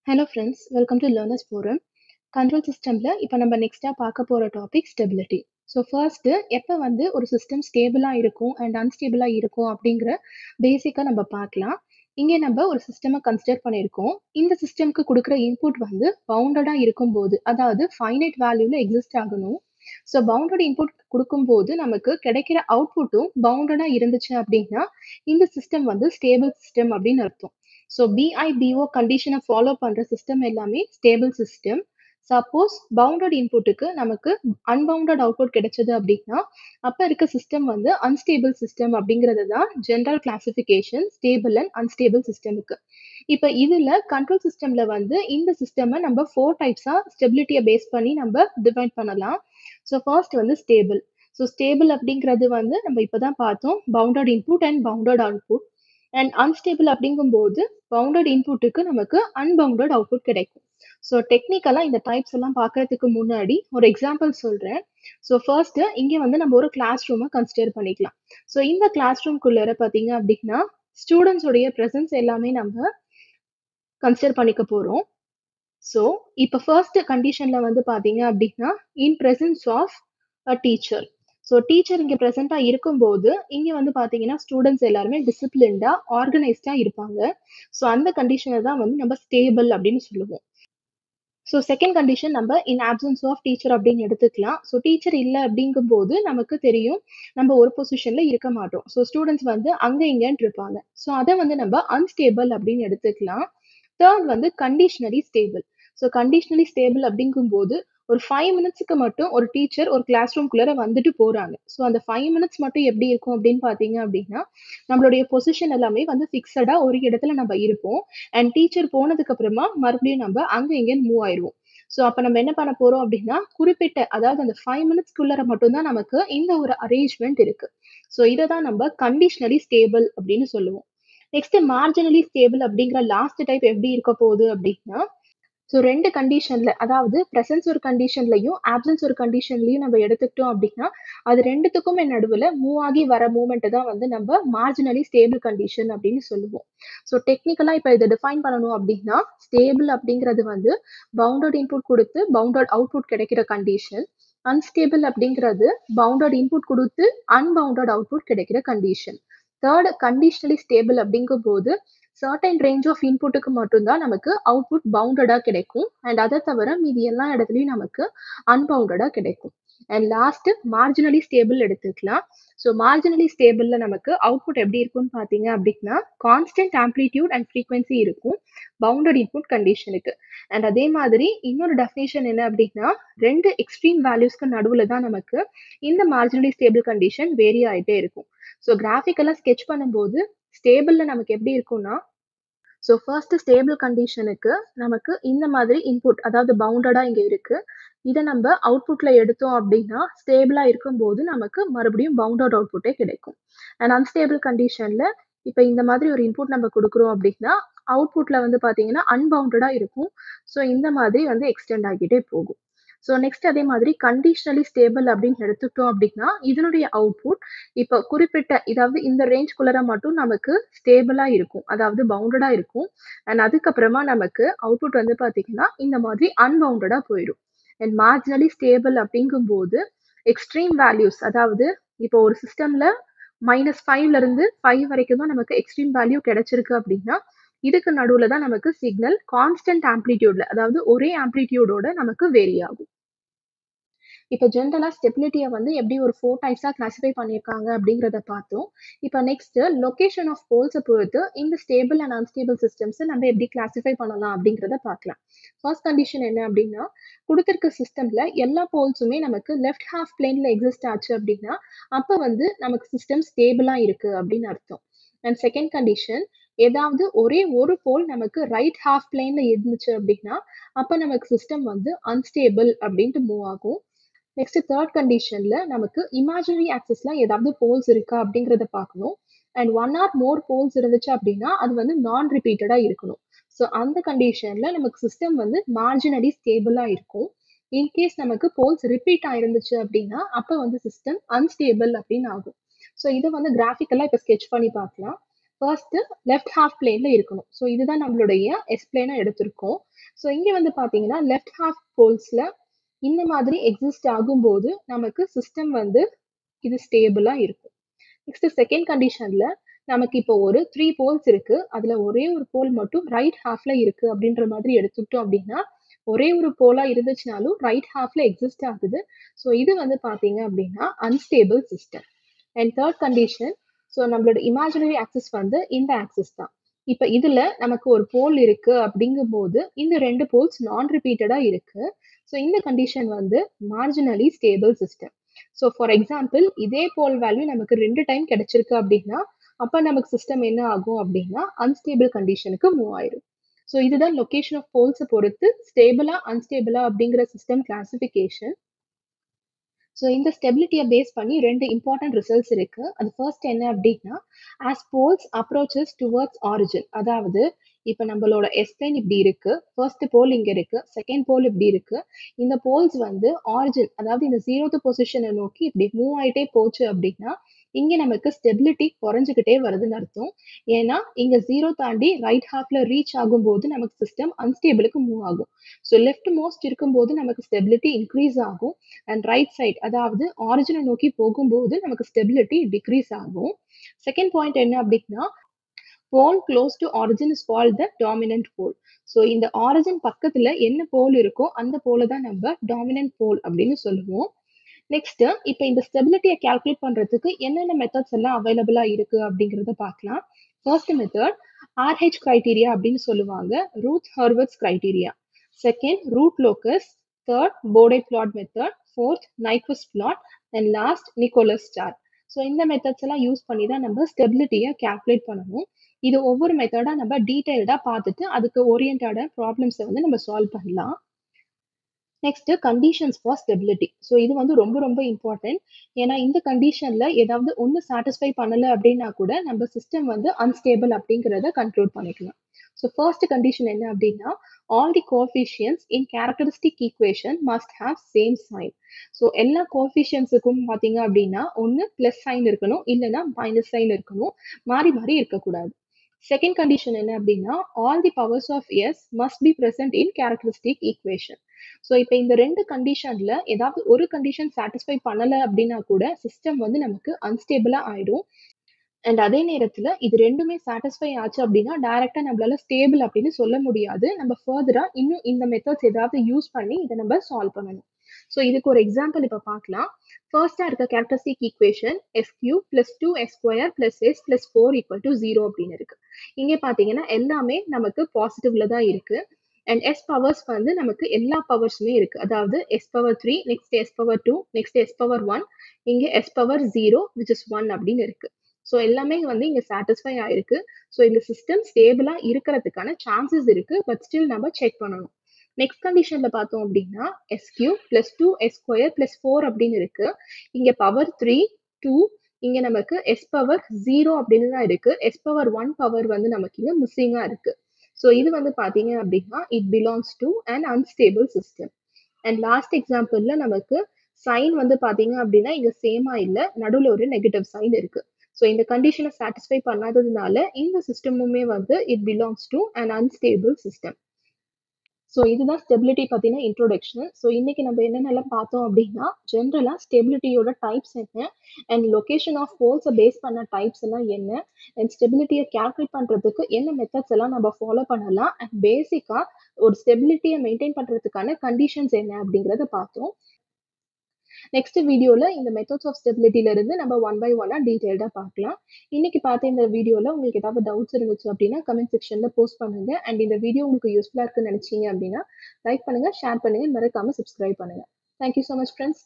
Hello friends, welcome to Learners Forum. Control சிஸ்டம்ல இப்போ நம்ம நெக்ஸ்டா பார்க்க போற டாபிக் ஸ்டெபிலிட்டி. ஸோ ஃபர்ஸ்ட் எப்போ வந்து ஒரு சிஸ்டம் ஸ்டேபிளா இருக்கும் அண்ட் அன்ஸ்டேபிளா இருக்கும் அப்படிங்கிற பேசிக்கா நம்ம பார்க்கலாம். இங்கே நம்ம ஒரு சிஸ்டமை கன்சிடர் பண்ணியிருக்கோம். இந்த சிஸ்டம்க்கு கொடுக்குற இன்புட் வந்து பவுண்டடா இருக்கும்போது, அதாவது ஃபைனைட் வேல்யூல எக்ஸிஸ்ட் ஆகணும். ஸோ பவுண்டட் இன்புட் கொடுக்கும்போது நமக்கு கிடைக்கிற அவுட்புட்டும் பவுண்டடா இருந்துச்சு அப்படின்னா இந்த சிஸ்டம் வந்து ஸ்டேபிள் சிஸ்டம் அப்படின்னு அர்த்தம். ஸோ BIBO கண்டிஷனை ஃபாலோ பண்ற சிஸ்டம் எல்லாமே ஸ்டேபிள் சிஸ்டம். சப்போஸ் பவுண்டட் இன்புட்டுக்கு நமக்கு அன்பவுண்டட் அவுட்புட் கிடைச்சது அப்படின்னா அப்ப இருக்க சிஸ்டம் வந்து அன்ஸ்டேபிள் சிஸ்டம் அப்படிங்கிறது தான் general classification stable and unstable சிஸ்டமுக்கு. இப்போ இதுல கண்ட்ரோல் சிஸ்டம்ல வந்து இந்த சிஸ்டமை நம்ம 4 டைப்ஸா ஸ்டெபிலிட்டியை பேஸ் பண்ணி நம்ம டிவைட் பண்ணலாம். ஸோ ஃபர்ஸ்ட் வந்து ஸ்டேபிள். ஸோ ஸ்டேபிள் அப்படிங்கிறது வந்து நம்ம இப்பதான் பார்த்தோம் bounded input and bounded output. And unstable அப்படிங்கும்போது பவுண்டட் இன்புட்டுக்கு நமக்கு அன்பவுண்டட் அவுட்புட் கிடைக்கும். ஸோ டெக்னிக்கலாக இந்த டைப்ஸ் எல்லாம் பார்க்கறதுக்கு முன்னாடி ஒரு எக்ஸாம்பிள் சொல்கிறேன். ஸோ ஃபர்ஸ்ட் இங்கே வந்து நம்ம ஒரு கிளாஸ் ரூமை கன்சிடர் பண்ணிக்கலாம். ஸோ இந்த கிளாஸ் ரூம்குள்ளார பார்த்தீங்க அப்படின்னா ஸ்டூடெண்ட்ஸோடைய ப்ரெசன்ஸ் எல்லாமே நம்ம கன்சிடர் பண்ணிக்க போகிறோம். ஸோ இப்போ ஃபர்ஸ்ட் கண்டிஷனில் வந்து பார்த்தீங்க அப்படின்னா in presence of a teacher. So teacher இங்கே ப்ரெசென்ட்டாக இருக்கும்போது இங்கே வந்து பார்த்தீங்கன்னா ஸ்டூடெண்ட்ஸ் எல்லாருமே டிசிப்ளின்டாக ஆர்கனைஸ்டாக இருப்பாங்க. ஸோ அந்த கண்டிஷனை தான் வந்து நம்ம ஸ்டேபிள் அப்படின்னு சொல்லுவோம். ஸோ செகண்ட் கண்டிஷன் நம்ம இன் ஆப்சன்ஸ் ஆஃப் டீச்சர் அப்படின்னு எடுத்துக்கலாம். ஸோ டீச்சர் இல்லை அப்படிங்கும்போது நமக்கு தெரியும் நம்ம ஒரு பொசிஷனில் இருக்க மாட்டோம். ஸோ ஸ்டூடெண்ட்ஸ் வந்து அங்கே இங்கேன்ட்டு இருப்பாங்க. ஸோ அதை வந்து நம்ம அன்ஸ்டேபிள் அப்படின்னு எடுத்துக்கலாம். தேர்ட் வந்து conditionally stable. So conditionally stable அப்படிங்கும்போது ஒரு 5 மினிட்ஸ்க்கு மட்டும் ஒரு டீச்சர் ஒரு கிளாஸ் ரூம்குள்ளார வந்துட்டு போறாங்க. ஸோ அந்த 5 மினிட்ஸ் மட்டும் எப்படி இருக்கும் அப்படின்னு பார்த்தீங்க அப்படின்னா நம்மளுடைய பொசிஷன் எல்லாமே வந்து ஃபிக்ஸடா ஒரு இடத்துல நம்ம இருப்போம். அண்ட் டீச்சர் போனதுக்கு அப்புறமா மறுபடியும் நம்ம அங்கே இங்கேன்னு மூவ் ஆயிடுவோம். ஸோ அப்போ நம்ம என்ன பண்ண போறோம் அப்படின்னா குறிப்பிட்ட அதாவது அந்த 5 மினிட்ஸ்க்குள்ளார மட்டும்தான் நமக்கு இந்த ஒரு அரேஞ்ச்மெண்ட் இருக்கு. ஸோ இதை தான் நம்ம கண்டிஷனலி ஸ்டேபிள் அப்படின்னு சொல்லுவோம். நெக்ஸ்ட் மார்ஜினலி ஸ்டேபிள் அப்படிங்கிற லாஸ்ட் டைப் எப்படி இருக்க போகுது அப்படின்னா ஸோ 2 கண்டிஷன்ல அதாவது பிரசன்ஸ் ஒரு கண்டிஷன்லையும் ஆப்சன்ஸ் ஒரு கண்டிஷன்லையும் நம்ம எடுத்துக்கிட்டோம் அப்படின்னா அது ரெண்டுத்துக்குமே நடுவில் மூவ் ஆகி வர மூமெண்ட் தான் வந்து நம்ம மார்ஜினலி ஸ்டேபிள் கண்டிஷன் அப்படின்னு சொல்லுவோம். ஸோ டெக்னிக்கலாக இப்போ இதை டிஃபைன் பண்ணணும் அப்படின்னா ஸ்டேபிள் அப்படிங்கிறது வந்து பவுண்டட் இன்புட் கொடுத்து பவுண்டட் அவுட்புட் கிடைக்கிற கண்டிஷன். அன்ஸ்டேபிள் அப்படிங்கிறது பவுண்டட் இன்புட் கொடுத்து அன்பவுண்டட் அவுட்புட் கிடைக்கிற கண்டிஷன். தேர்ட் கண்டிஷனலி ஸ்டேபிள் அப்படிங்கும் போது சர்டன் ரேஞ்ச் ஆஃப் இன்புட்டுக்கு மட்டும்தான் நமக்கு அவுட்புட் பவுண்டடா கிடைக்கும். அண்ட் அதை தவிர மீதி எல்லா இடத்துலையும் நமக்கு அன்பவுண்டடா கிடைக்கும். அண்ட் லாஸ்ட் மார்ஜினலி ஸ்டேபிள் எடுத்துக்கலாம். ஸோ மார்ஜினலி ஸ்டேபிள்ல நமக்கு அவுட்புட் எப்படி இருக்கும்னு பார்த்தீங்க அப்படின்னா கான்ஸ்டன்ட் ஆம்ப்ளிடியூட் அண்ட் ஃப்ரீக்வன்சி இருக்கும் பவுண்டட் இன்புட் கண்டிஷனுக்கு. அண்ட் அதே மாதிரி இன்னொரு டெஃபினேஷன் என்ன அப்படின்னா 2 எக்ஸ்ட்ரீம் வேல்யூஸ்க்கு நடுவில் தான் நமக்கு இந்த மார்ஜினலி ஸ்டேபிள் கண்டிஷன் வேரி ஆகிட்டே இருக்கும். ஸோ கிராஃபிக்கெல்லாம் ஸ்கெச் பண்ணும்போது ஸ்டேபிள்ல நமக்கு எப்படி இருக்கும்னா ஸோ ஃபர்ஸ்ட் ஸ்டேபிள் கண்டிஷனுக்கு நமக்கு இந்த மாதிரி இன்புட் அதாவது பவுண்டடா இங்க இருக்கு. இதை நம்ம அவுட்புட்ல எடுத்தோம் அப்படின்னா ஸ்டேபிளா இருக்கும்போது நமக்கு மறுபடியும் பவுண்டட் அவுட்புட்டே கிடைக்கும். அண்ட் அன்ஸ்டேபிள் கண்டிஷன்ல இப்போ இந்த மாதிரி ஒரு இன்புட் நம்ம கொடுக்குறோம் அப்படின்னா அவுட்புட்ல வந்து பாத்தீங்கன்னா அன்பவுண்டடா இருக்கும். ஸோ இந்த மாதிரி வந்து எக்ஸ்டெண்ட் ஆகிட்டே போகும். ஸோ நெக்ஸ்ட் அதே மாதிரி கண்டிஷனலி ஸ்டேபிள் அப்படின்னு எடுத்துக்கிட்டோம் அப்படின்னா இதனுடைய அவுட்புட் இப்போ குறிப்பிட்ட இதாவது இந்த ரேஞ்ச்குள்ளர மட்டும் நமக்கு ஸ்டேபிளா இருக்கும் அதாவது பவுண்டடா இருக்கும். அண்ட் அதுக்கப்புறமா நமக்கு அவுட்புட் வந்து பாத்தீங்கன்னா இந்த மாதிரி அன்பவுண்டடா போயிடும். அண்ட் மார்ஜினலி ஸ்டேபிள் அப்படிங்கும்போது எக்ஸ்ட்ரீம் வேல்யூஸ் அதாவது இப்போ ஒரு சிஸ்டம்ல -5ல இருந்து 5 வரைக்கும் தான் நமக்கு எக்ஸ்ட்ரீம் வேல்யூ கிடைச்சிருக்கு அப்படின்னா இதுக்கு நடுவுல தான் நமக்கு சிக்னல் கான்ஸ்டன்ட் ஆம்ப்ளிடியூட்ல அதாவது ஒரே ஆம்ப்ளிடியூடோட நமக்கு வேரி ஆகும். இப்போ ஜென்ரலா ஸ்டெபிலிட்டியை வந்து எப்படி ஒரு 4 டைப்ஸா கிளாசிஃபை பண்ணியிருக்காங்க அப்படிங்கிறத பார்த்தோம். இப்போ நெக்ஸ்ட் லொகேஷன் ஆஃப் போல்ஸை பொறுத்து இந்த ஸ்டேபிள் அண்ட் அன்ஸ்டேபிள் சிஸ்டம்ஸ் நம்ம எப்படி கிளாசிஃபை பண்ணலாம் அப்படிங்கிறத பார்க்கலாம். ஃபர்ஸ்ட் கண்டிஷன் என்ன அப்படின்னா கொடுத்திருக்க சிஸ்டம்ல எல்லா போல்ஸுமே நமக்கு லெஃப்ட் ஹாஃப் பிளேன்ல எக்ஸிஸ்ட் ஆச்சு அப்படின்னா அப்போ வந்து நமக்கு சிஸ்டம் ஸ்டேபிளா இருக்கு அப்படின்னு அர்த்தம். அண்ட் செகண்ட் கண்டிஷன் ஏதாவது ஒரே ஒரு போல் நமக்கு ரைட் ஹாஃப் பிளேன்ல இருந்துச்சு அப்படின்னா அப்போ நமக்கு சிஸ்டம் வந்து அன்ஸ்டேபிள் அப்படின்ட்டு மூவ் ஆகும். நெக்ஸ்ட் தேர்ட் கண்டிஷன்ல நமக்கு இமேஜினரி ஆக்சிஸ்ல ஏதாவது போல்ஸ் இருக்கா அப்படிங்கிறத பார்க்கணும். அண்ட் 1 ஆர் மோர் போல்ஸ் இருந்துச்சு அப்படின்னா அது வந்து நான் ரிப்பீட்டடா இருக்கணும். ஸோ அந்த கண்டிஷன்ல நமக்கு சிஸ்டம் வந்து மார்ஜினலி ஸ்டேபிளா இருக்கும். இன்கேஸ் நமக்கு போல்ஸ் ரிப்பீட் ஆயிருந்துச்சு அப்படின்னா அப்போ வந்து சிஸ்டம் அன்ஸ்டேபிள் அப்படின்னு ஆகும். ஸோ இதை வந்து கிராஃபிக்கலா இப்போ ஸ்கெச் பண்ணி பார்க்கலாம். ஃபர்ஸ்ட் லெஃப்ட் ஹாஃப் பிளேன்ல இருக்கணும். ஸோ இதுதான் நம்மளுடைய எஸ் பிளேனா எடுத்திருக்கோம். ஸோ இங்க வந்து பாத்தீங்கன்னா லெஃப்ட் ஹாஃப் போல்ஸ்ல இந்த மாதிரி எக்ஸிஸ்ட் ஆகும்போது நமக்கு சிஸ்டம் வந்து இது ஸ்டேபிளா இருக்கும். நெக்ஸ்ட் செகண்ட் கண்டிஷன்ல நமக்கு இப்போ ஒரு 3 போல்ஸ் இருக்கு. அதுல ஒரே ஒரு போல் மட்டும் ரைட் ஹாஃப்ல இருக்கு அப்படின்ற மாதிரி எடுத்துக்கிட்டோம் அப்படின்னா ஒரே ஒரு போலா இருந்துச்சுனாலும் ரைட் ஹாஃப்ல எக்ஸிஸ்ட் ஆகுது. ஸோ இது வந்து பாத்தீங்க அப்படின்னா unstable system. And third condition, so நம்மளோட இமேஜினரி ஆக்சிஸ் வந்து இந்த ஆக்சிஸ் தான். இப்போ இதுல நமக்கு ஒரு போல் இருக்கு அப்படிங்கும்போது இந்த ரெண்டு போல்ஸ் நான் ரிப்பீட்டடா இருக்கு. ஸோ இந்த கண்டிஷன் வந்து marginally stable system. So for example இதே போல் வேல்யூ நமக்கு 2 டைம் கிடைச்சிருக்கு அப்படின்னா அப்ப நமக்கு சிஸ்டம் என்ன ஆகும் அப்படின்னா அன்ஸ்டேபிள் கண்டிஷனுக்கு மூவ் ஆயிரும். ஸோ இதுதான் லொகேஷன் ஆஃப் போல்ஸை பொறுத்து ஸ்டேபிளா அன்ஸ்டேபிளா அப்படிங்கிற சிஸ்டம் கிளாசிபிகேஷன். ஸோ இந்த ஸ்டெபிலிட்டியை பேஸ் பண்ணி 2 இம்பார்ட்டன்ட் ரிசல்ட்ஸ் இருக்கு. அது ஃபர்ஸ்ட் என்ன அப்படின்னா as poles approaches towards origin, அதாவது இப்போ நம்மளோட எஸ்பிளைன் இப்படி இருக்கு, ஃபர்ஸ்ட் போல் இங்க இருக்கு, செகண்ட் போல் இப்படி இருக்கு. இந்த போல்ஸ் வந்து ஆரிஜின் அதாவது இந்த 0th பொசிஷனை நோக்கி இப்படி மூவ் ஆயிட்டே போச்சு அப்படின்னா இங்க நமக்கு ஸ்டெபிலிட்டி குறைஞ்சுக்கிட்டே வருதுன்னு அர்த்தம். ஏன்னா இங்க 0 தாண்டி ரைட் ஹாஃப்ல ரீச் ஆகும்போது நமக்கு சிஸ்டம் அன்ஸ்டேபிளுக்கு மூவ் ஆகும். ஸோ லெஃப்ட் மோஸ்ட் இருக்கும்போது நமக்கு ஸ்டெபிலிட்டி இன்க்ரீஸ் ஆகும். அண்ட் ரைட் சைட் அதாவது ஆரிஜினை நோக்கி போகும்போது நமக்கு ஸ்டெபிலிட்டி டிக்ரீஸ் ஆகும். செகண்ட் பாயிண்ட் என்ன அப்படின்னா pole close to origin is called the dominant pole. So இந்த ஆரிஜின் பக்கத்துல என்ன போல் இருக்கோ அந்த போல தான் நம்ம டாமினன்ட் போல் அப்படின்னு சொல்லுவோம். நெக்ஸ்ட் இப்போ இந்த ஸ்டெபிலிட்டியை கால்குலேட் பண்றதுக்கு என்னென்ன மெத்தட்ஸ் எல்லாம் அவைலபிளா இருக்கு அப்படிங்கறத பார்க்கலாம். ஃபர்ஸ்ட் மெத்தட் RH கிரைட்டீரியா அப்படின்னு சொல்லுவாங்க, Routh Hurwitz criteria. Second root locus, third Bode plot method, fourth Nyquist plot and last Nichols chart. So இந்த மெத்தட்ஸ் எல்லாம் யூஸ் பண்ணி தான் நம்ம ஸ்டெபிலிட்டியை கால்குலேட் பண்ணணும். இது ஒவ்வொரு மெத்தடா நம்ம டீடைல்டா பார்த்துட்டு அதுக்கு ஓரியன்டான ப்ராப்ளம்ஸை வந்து நம்ம சால்வ் பண்ணலாம். Next conditions for stability. So இது வந்து ரொம்ப ரொம்ப இம்பார்ட்டன்ட். ஏன்னா இந்த கண்டிஷன்ல ஏதாவது ஒன்று சாட்டிஸ்ஃபை பண்ணல அப்படின்னா கூட நம்ம சிஸ்டம் வந்து அன்ஸ்டேபிள் அப்படிங்கிறத கன்க்ளூட் பண்ணிக்கலாம். ஸோ ஃபர்ஸ்ட் கண்டிஷன் என்ன அப்படின்னா all the coefficients in characteristic equation must have same sign. So எல்லா கோஎஃபிஷியன்ட்ஸுக்கும் பார்த்தீங்க அப்படின்னா ஒன்று பிளஸ் சைன் இருக்கணும், இல்லைன்னா மைனஸ் சைன் இருக்கணும், மாறி மாறி இருக்கக்கூடாது. செகண்ட் கண்டிஷன் என்ன அப்படின்னா all the powers of S must be present in characteristic equation. So இப்போ இந்த ரெண்டு கண்டிஷன்ல ஏதாவது ஒரு கண்டிஷன் சாட்டிஸ்ஃபை பண்ணல அப்படின்னா கூட சிஸ்டம் வந்து நமக்கு அன்ஸ்டேபிளா ஆயிடும். அண்ட் அதே நேரத்துல இது ரெண்டுமே சாட்டிஸ்ஃபை ஆச்சு அப்படின்னா டைரக்டா நம்மளால ஸ்டேபிள் அப்படின்னு சொல்ல முடியாது. நம்ம ஃபர்தரா இன்னும் இந்த மெத்தட்ஸ் ஏதாவது யூஸ் பண்ணி இதை நம்ம சால்வ் பண்ணணும். ஸோ இதுக்கு ஒரு எக்ஸாம்பிள் இப்போ பார்க்கலாம். ஃபர்ஸ்டா இருக்க characteristic equation SQ + 2S² + S + 4 = 0 அப்படின்னு இருக்கு. இங்கே பாத்தீங்கன்னா எல்லாமே நமக்கு பாசிட்டிவ்ல தான் இருக்கு. அண்ட் S பவர்ஸ் வந்து நமக்கு எல்லா பவர்ஸுமே இருக்கு, அதாவது S⁻3, next S⁻2, next S⁻1, இங்க S⁻0 which is 1 அப்படின்னு இருக்கு. ஸோ எல்லாமே வந்து இங்க சாட்டிஸ்ஃபை ஆயிருக்கு. ஸோ இந்த சிஸ்டம் ஸ்டேபிளா இருக்கிறதுக்கான சான்சஸ் இருக்கு, பட் ஸ்டில் நம்ம செக் பண்ணணும். நெக்ஸ்ட் கண்டிஷன்ல பார்த்தோம் அப்படின்னா SQ + 2S² + 4 அப்படின்னு இருக்கு. இங்க பவர் 3, 2, இங்க நமக்கு S⁻0 அப்படின்னு தான் இருக்கு. S⁻1 பவர் வந்து நமக்கு இங்க மிஸ்ஸிங்கா இருக்கு. ஸோ இது வந்து பாத்தீங்க அப்படின்னா it belongs to an unstable system. And last எக்ஸாம்பிள்ல நமக்கு சைன் வந்து பாத்தீங்க அப்படின்னா இங்க சேமா இல்ல, நடுவில் ஒரு நெகட்டிவ் சைன் இருக்கு. ஸோ இந்த கண்டிஷனை சாட்டிஸ்ஃபை பண்ணாததுனால இந்த சிஸ்டமுமே வந்து it belongs to an unstable system. So இதுதான் ஸ்டெபிலிட்டி பத்தின இன்ட்ரோடக்ஷன். ஸோ இன்னைக்கு நம்ம என்னென்னலாம் பார்த்தோம் அப்படின்னா ஜென்ரலா ஸ்டெபிலிட்டியோட டைப்ஸ் என்ன, அண்ட் லொகேஷன் ஆஃப் போல்ஸை பேஸ் பண்ண டைப்ஸ் எல்லாம் என்ன, அண்ட் ஸ்டெபிலிட்டியை கால்குலேட் பண்றதுக்கு என்ன மெத்தட்ஸ் எல்லாம் நம்ம ஃபாலோ பண்ணலாம், அண்ட் பேசிக்கா ஒரு ஸ்டெபிலிட்டியை மெயின்டைன் பண்றதுக்கான கண்டிஷன்ஸ் என்ன அப்படிங்கறத பார்த்தோம். நெக்ஸ்ட் வீடியோல இந்த மெத்தட்ஸ் ஆஃப் ஸ்டெபிலிட்டில இருந்து நம்ம ஒன் பை ஒன்னா டீடைல்டா பார்க்கலாம். இன்னைக்கு பார்த்த இந்த வீடியோல உங்களுக்கு ஏதாவது டவுட்ஸ் இருந்துச்சு அப்படின்னா கமெண்ட் செக்ஷன்ல போஸ்ட் பண்ணுங்க. அண்ட் இந்த வீடியோ உங்களுக்கு யூஸ்ஃபுல்லா இருக்குன்னு நினைச்சீங்க அப்படின்னா லைக் பண்ணுங்க, ஷேர் பண்ணுங்க, மறக்காம சப்ஸ்கிரைப் பண்ணுங்க. Thank you so much friends.